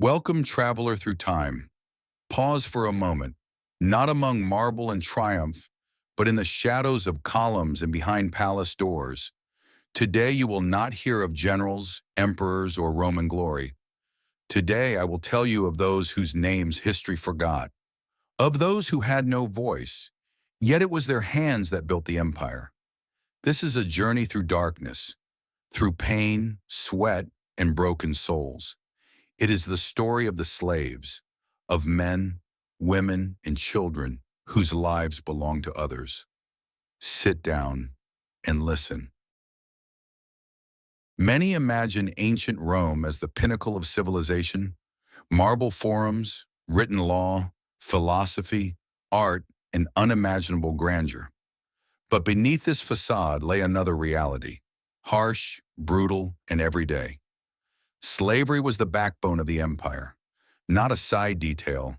Welcome, traveler through time. Pause for a moment, not among marble and triumph, but in the shadows of columns and behind palace doors. Today you will not hear of generals, emperors, or Roman glory. Today I will tell you of those whose names history forgot, of those who had no voice, yet it was their hands that built the empire. This is a journey through darkness, through pain, sweat, and broken souls. It is the story of the slaves, of men, women, and children whose lives belong to others. Sit down and listen. Many imagine ancient Rome as the pinnacle of civilization, marble forums, written law, philosophy, art, and unimaginable grandeur. But beneath this facade lay another reality, harsh, brutal, and everyday. Slavery was the backbone of the empire, not a side detail,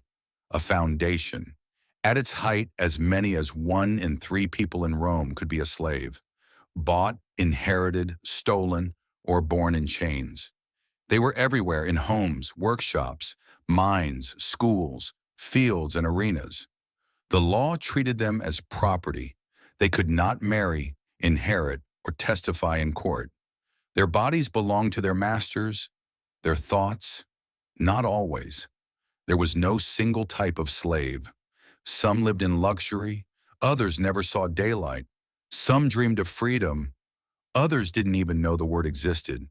a foundation. At its height, as many as 1 in 3 people in Rome could be a slave, bought, inherited, stolen, or born in chains. They were everywhere in homes, workshops, mines, schools, fields, and arenas. The law treated them as property. They could not marry, inherit, or testify in court. Their bodies belonged to their masters, their thoughts, not always. There was no single type of slave. Some lived in luxury, others never saw daylight. Some dreamed of freedom, others didn't even know the word existed.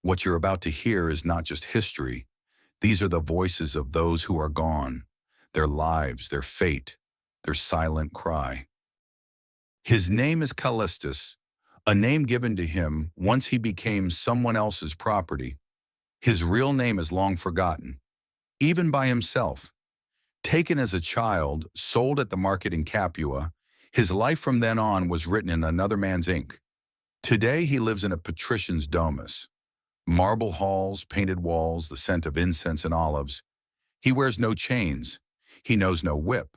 What you're about to hear is not just history. These are the voices of those who are gone, their lives, their fate, their silent cry. His name is Callistus, a name given to him once he became someone else's property. His real name is long forgotten, even by himself. Taken as a child, sold at the market in Capua, his life from then on was written in another man's ink. Today he lives in a patrician's domus. Marble halls, painted walls, the scent of incense and olives. He wears no chains. He knows no whip.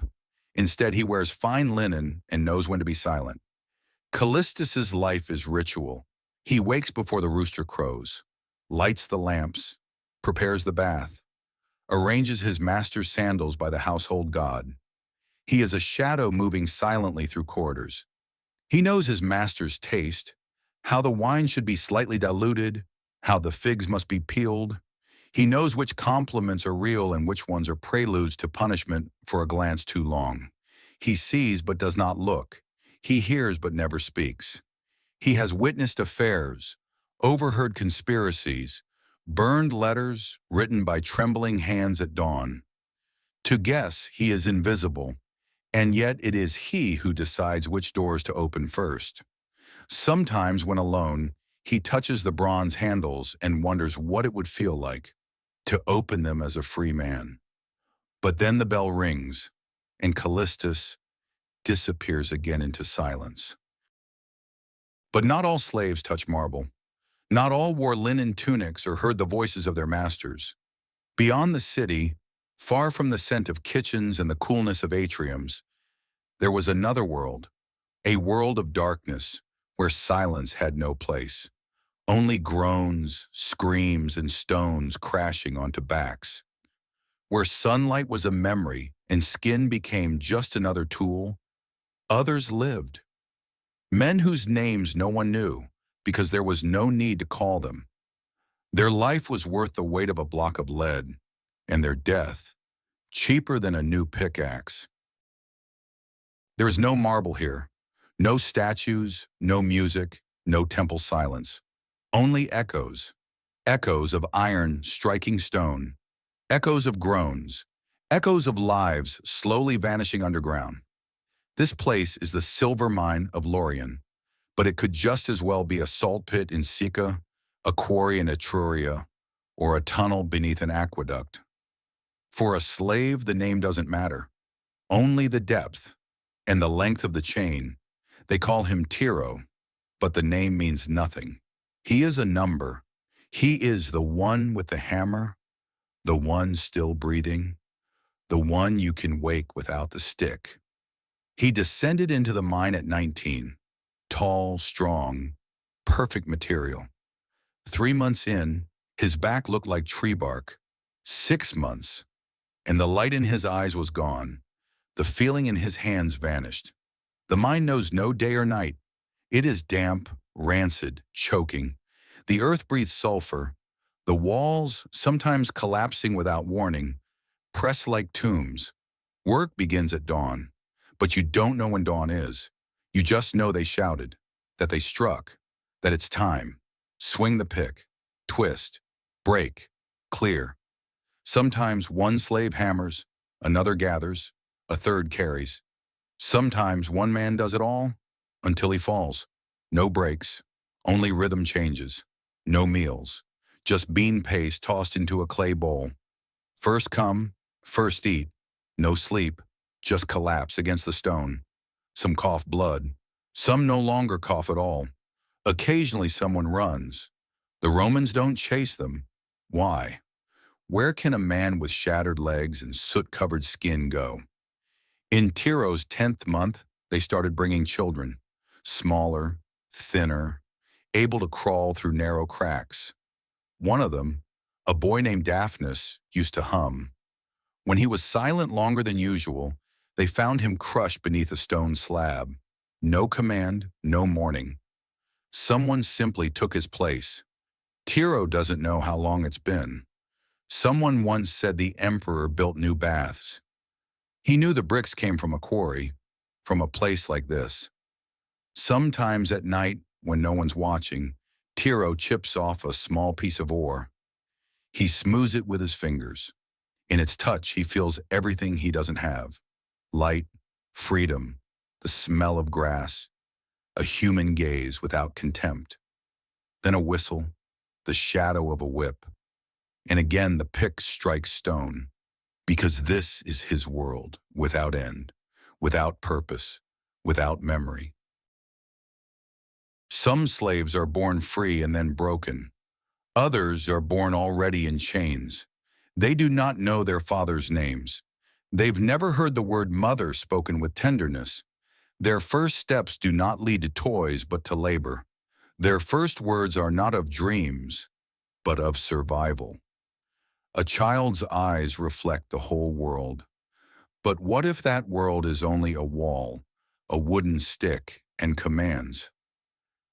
Instead, he wears fine linen and knows when to be silent. Callistus's life is ritual. He wakes before the rooster crows, lights the lamps, prepares the bath, arranges his master's sandals by the household god. He is a shadow moving silently through corridors. He knows his master's taste, how the wine should be slightly diluted, how the figs must be peeled. He knows which compliments are real and which ones are preludes to punishment for a glance too long. He sees but does not look. He hears but never speaks. He has witnessed affairs, overheard conspiracies, burned letters written by trembling hands at dawn. To guess, he is invisible, and yet it is he who decides which doors to open first. Sometimes, when alone, he touches the bronze handles and wonders what it would feel like to open them as a free man. But then the bell rings, and Callistus disappears again into silence. But not all slaves touch marble. Not all wore linen tunics or heard the voices of their masters. Beyond the city, far from the scent of kitchens and the coolness of atriums, there was another world, a world of darkness where silence had no place. Only groans, screams, and stones crashing onto backs. Where sunlight was a memory and skin became just another tool, others lived. Men whose names no one knew because there was no need to call them. Their life was worth the weight of a block of lead, and their death, cheaper than a new pickaxe. There is no marble here, no statues, no music, no temple silence. Only echoes, echoes of iron striking stone, echoes of groans, echoes of lives slowly vanishing underground. This place is the silver mine of Lorien, but it could just as well be a salt pit in Sicca, a quarry in Etruria, or a tunnel beneath an aqueduct. For a slave, the name doesn't matter, only the depth and the length of the chain. They call him Tiro, but the name means nothing. He is a number. He is the one with the hammer, the one still breathing, the one you can wake without the stick. He descended into the mine at 19, tall, strong, perfect material. 3 months in, his back looked like tree bark. 6 months, and the light in his eyes was gone. The feeling in his hands vanished. The mind knows no day or night. It is damp, rancid, choking. The earth breathes sulfur. The walls, sometimes collapsing without warning, press like tombs. Work begins at dawn, but you don't know when dawn is. You just know they shouted, that they struck, that it's time. Swing the pick, twist, break, clear. Sometimes one slave hammers, another gathers, a third carries. Sometimes one man does it all until he falls. No breaks, only rhythm changes. No meals, just bean paste tossed into a clay bowl. First come, first eat. No sleep, just collapse against the stone. Some cough blood, some no longer cough at all. Occasionally someone runs. The Romans don't chase them. Why? Where can a man with shattered legs and soot-covered skin go? In Tiro's 10th month, they started bringing children, smaller, thinner, able to crawl through narrow cracks. One of them, a boy named Daphnis, used to hum. When he was silent longer than usual, they found him crushed beneath a stone slab. No command, no warning. Someone simply took his place. Tiro doesn't know how long it's been. Someone once said the emperor built new baths. He knew the bricks came from a quarry, from a place like this. Sometimes at night, when no one's watching, Tiro chips off a small piece of ore. He smooths it with his fingers. In its touch, he feels everything he doesn't have. Light, freedom, the smell of grass, a human gaze without contempt. Then a whistle, the shadow of a whip. And again the pick strikes stone. Because this is his world, without end, without purpose, without memory. Some slaves are born free and then broken. Others are born already in chains. They do not know their father's names. They've never heard the word mother spoken with tenderness. Their first steps do not lead to toys but to labor. Their first words are not of dreams, but of survival. A child's eyes reflect the whole world. But what if that world is only a wall, a wooden stick, and commands?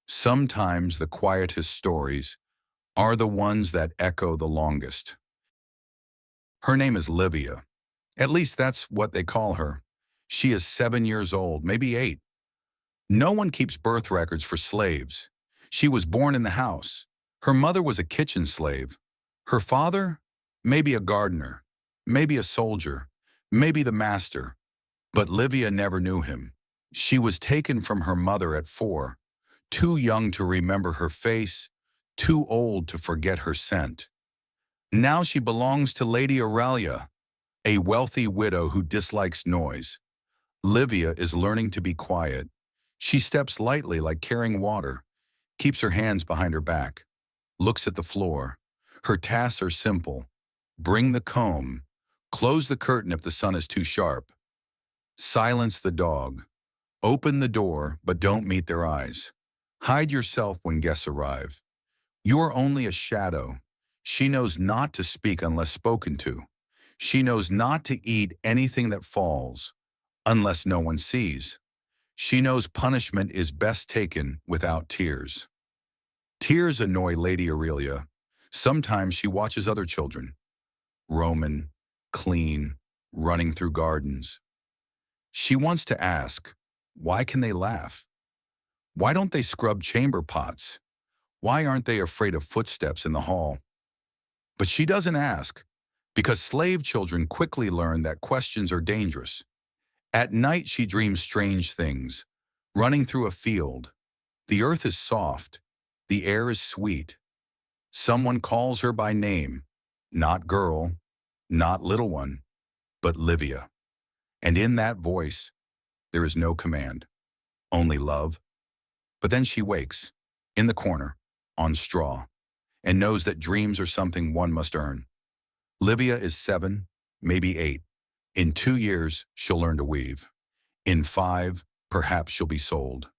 Sometimes the quietest stories are the ones that echo the longest. Her name is Livia. At least that's what they call her. She is 7 years old, maybe 8. No one keeps birth records for slaves. She was born in the house. Her mother was a kitchen slave. Her father? Maybe a gardener, maybe a soldier, maybe the master. But Livia never knew him. She was taken from her mother at 4, too young to remember her face, too old to forget her scent. Now she belongs to Lady Aurelia, a wealthy widow who dislikes noise. Livia is learning to be quiet. She steps lightly like carrying water, keeps her hands behind her back, looks at the floor. Her tasks are simple. Bring the comb. Close the curtain if the sun is too sharp. Silence the dog. Open the door, but don't meet their eyes. Hide yourself when guests arrive. You are only a shadow. She knows not to speak unless spoken to. She knows not to eat anything that falls, unless no one sees. She knows punishment is best taken without tears. Tears annoy Lady Aurelia. Sometimes she watches other children. Roman, clean, running through gardens. She wants to ask, why can they laugh? Why don't they scrub chamber pots? Why aren't they afraid of footsteps in the hall? But she doesn't ask, because slave children quickly learn that questions are dangerous. At night she dreams strange things, running through a field. The earth is soft, the air is sweet. Someone calls her by name, not girl, not little one, but Livia. And in that voice, there is no command, only love. But then she wakes, in the corner, on straw, and knows that dreams are something one must earn. Livia is 7, maybe 8. In 2 years, she'll learn to weave. In 5, perhaps she'll be sold.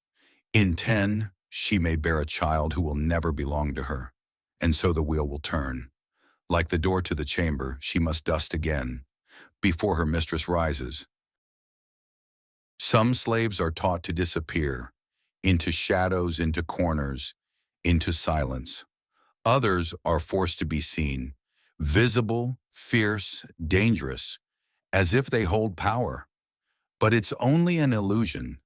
In 10, she may bear a child who will never belong to her. And so the wheel will turn. Like the door to the chamber, she must dust again, before her mistress rises. Some slaves are taught to disappear, into shadows, into corners, into silence. Others are forced to be seen, visible, fierce, dangerous, as if they hold power. But it's only an illusion.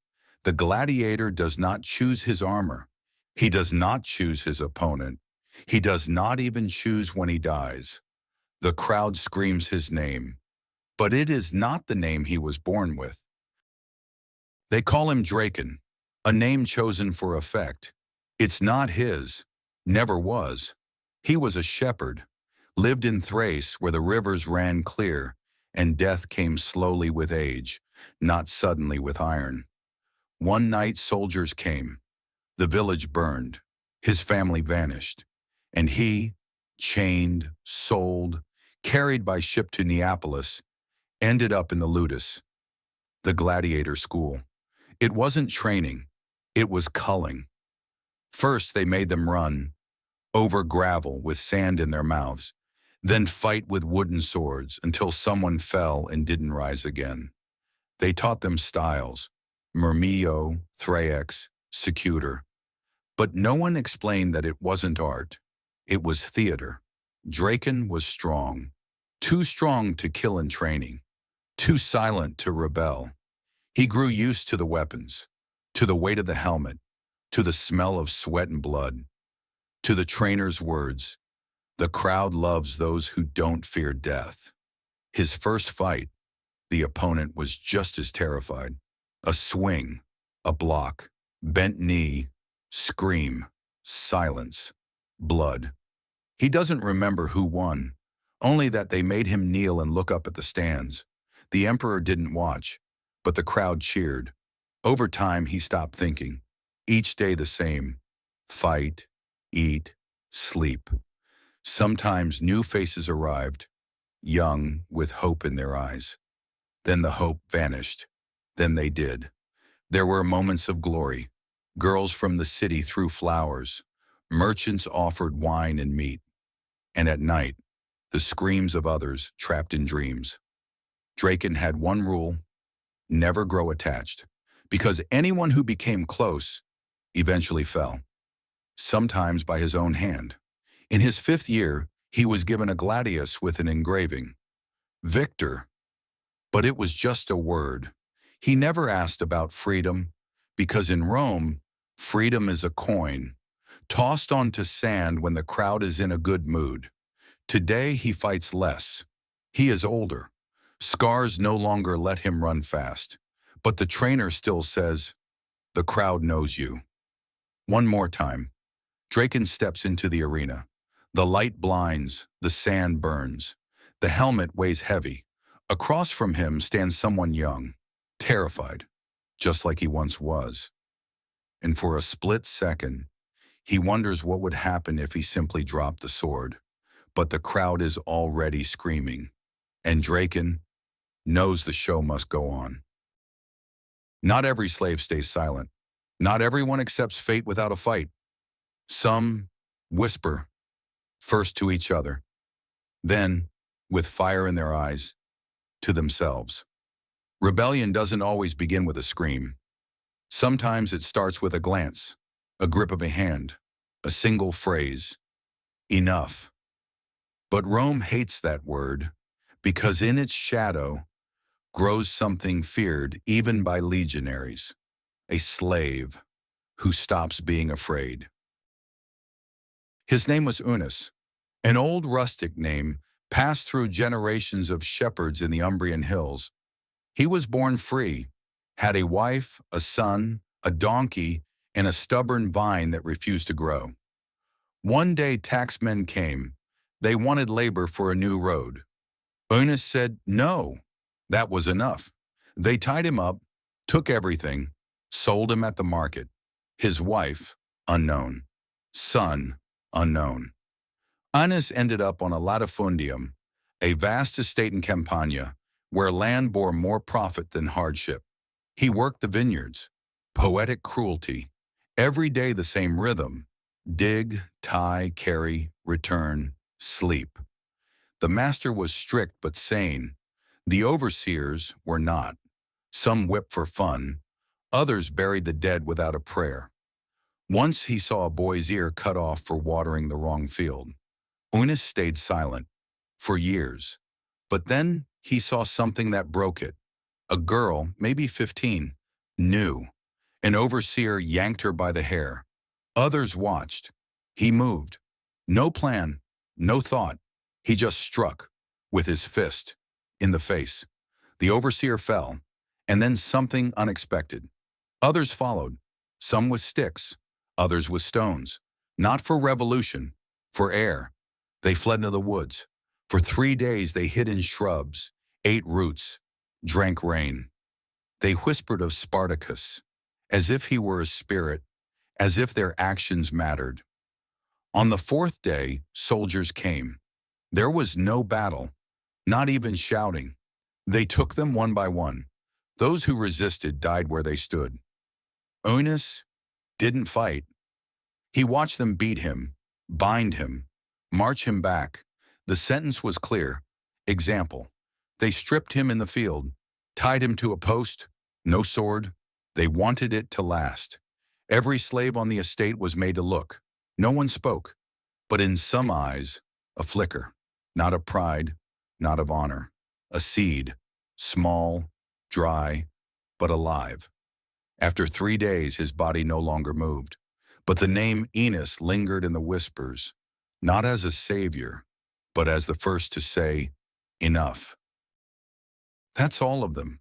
The gladiator does not choose his armor. He does not choose his opponent. He does not even choose when he dies. The crowd screams his name, but it is not the name he was born with. They call him Draken, a name chosen for effect. It's not his, never was. He was a shepherd, lived in Thrace where the rivers ran clear, and death came slowly with age, not suddenly with iron. One night soldiers came, the village burned, his family vanished, and he, chained, sold, carried by ship to Neapolis, ended up in the ludus, the gladiator school. It wasn't training, it was culling. First they made them run, over gravel with sand in their mouths, then fight with wooden swords until someone fell and didn't rise again. They taught them styles, myrmio, thraex, secutor. But no one explained that it wasn't art. It was theater. Draken was strong, too strong to kill in training, too silent to rebel. He grew used to the weapons, to the weight of the helmet, to the smell of sweat and blood, to the trainer's words, "The crowd loves those who don't fear death." His first fight, the opponent was just as terrified. A swing, a block, bent knee, scream, silence, blood. He doesn't remember who won, only that they made him kneel and look up at the stands. The emperor didn't watch, but the crowd cheered. Over time, he stopped thinking. Each day the same. Fight, eat, sleep. Sometimes new faces arrived, young, with hope in their eyes. Then the hope vanished. Then they did. There were moments of glory. Girls from the city threw flowers. Merchants offered wine and meat. And at night, the screams of others trapped in dreams. Draken had one rule: never grow attached, because anyone who became close eventually fell, sometimes by his own hand. In his 5th year, he was given a gladius with an engraving, Victor, but it was just a word. He never asked about freedom, because in Rome, freedom is a coin, tossed onto sand when the crowd is in a good mood. Today, he fights less. He is older. Scars no longer let him run fast. But the trainer still says, "The crowd knows you." One more time. Draken steps into the arena. The light blinds, the sand burns. The helmet weighs heavy. Across from him stands someone young, terrified, just like he once was. And for a split second, he wonders what would happen if he simply dropped the sword. But the crowd is already screaming, and Draken knows the show must go on. Not every slave stays silent. Not everyone accepts fate without a fight. Some whisper, first to each other, then, with fire in their eyes, to themselves. Rebellion doesn't always begin with a scream. Sometimes it starts with a glance, a grip of a hand, a single phrase, enough. But Rome hates that word, because in its shadow grows something feared even by legionaries, a slave who stops being afraid. His name was Unus, an old rustic name passed through generations of shepherds in the Umbrian hills. He was born free, had a wife, a son, a donkey, and a stubborn vine that refused to grow. One day taxmen came. They wanted labor for a new road. Unus said no. That was enough. They tied him up, took everything, sold him at the market. His wife, unknown. Son, unknown. Unus ended up on a latifundium, a vast estate in Campania, where land bore more profit than hardship. He worked the vineyards. Poetic cruelty. Every day the same rhythm. Dig, tie, carry, return, sleep. The master was strict but sane. The overseers were not. Some whipped for fun. Others buried the dead without a prayer. Once he saw a boy's ear cut off for watering the wrong field. Unis stayed silent for years. But then he saw something that broke it. A girl, maybe 15, knew. An overseer yanked her by the hair. Others watched. He moved. No plan, no thought. He just struck, with his fist, in the face. The overseer fell, and then something unexpected. Others followed, some with sticks, others with stones. Not for revolution, for air. They fled into the woods. For 3 days they hid in shrubs, ate roots, drank rain. They whispered of Spartacus, as if he were a spirit, as if their actions mattered. On the 4th day, soldiers came. There was no battle, not even shouting. They took them one by one. Those who resisted died where they stood. Unis didn't fight. He watched them beat him, bind him, march him back. The sentence was clear. Example. They stripped him in the field, tied him to a post, no sword. They wanted it to last. Every slave on the estate was made to look. No one spoke, but in some eyes, a flicker, not of pride, not of honor, a seed, small, dry, but alive. After 3 days, his body no longer moved, but the name Enos lingered in the whispers, not as a savior, but as the first to say, enough. That's all of them,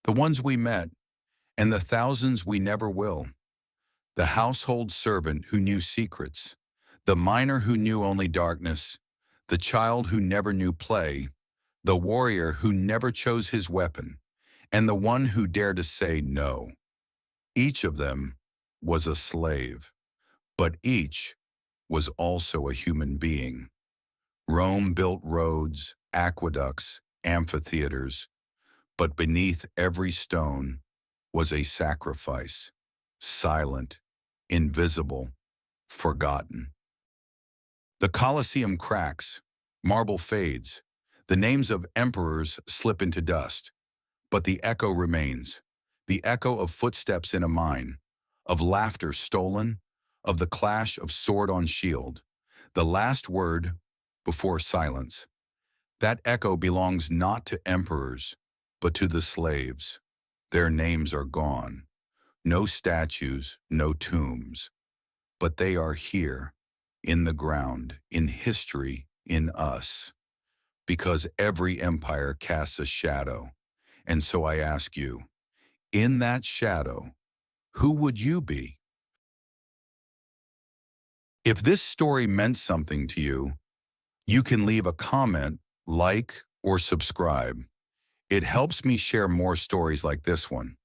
the ones we met, and the thousands we never will. The household servant who knew secrets, the miner who knew only darkness, the child who never knew play, the warrior who never chose his weapon, and the one who dared to say no. Each of them was a slave, but each was also a human being. Rome built roads, aqueducts, amphitheaters, but beneath every stone was a sacrifice, silent, invisible, forgotten. The Colosseum cracks, marble fades, the names of emperors slip into dust, but the echo remains, the echo of footsteps in a mine, of laughter stolen, of the clash of sword on shield, the last word before silence. That echo belongs not to emperors, but to the slaves. Their names are gone. No statues, no tombs. But they are here, in the ground, in history, in us. Because every empire casts a shadow. And so I ask you, in that shadow, who would you be? If this story meant something to you, you can leave a comment, like, or subscribe. It helps me share more stories like this one.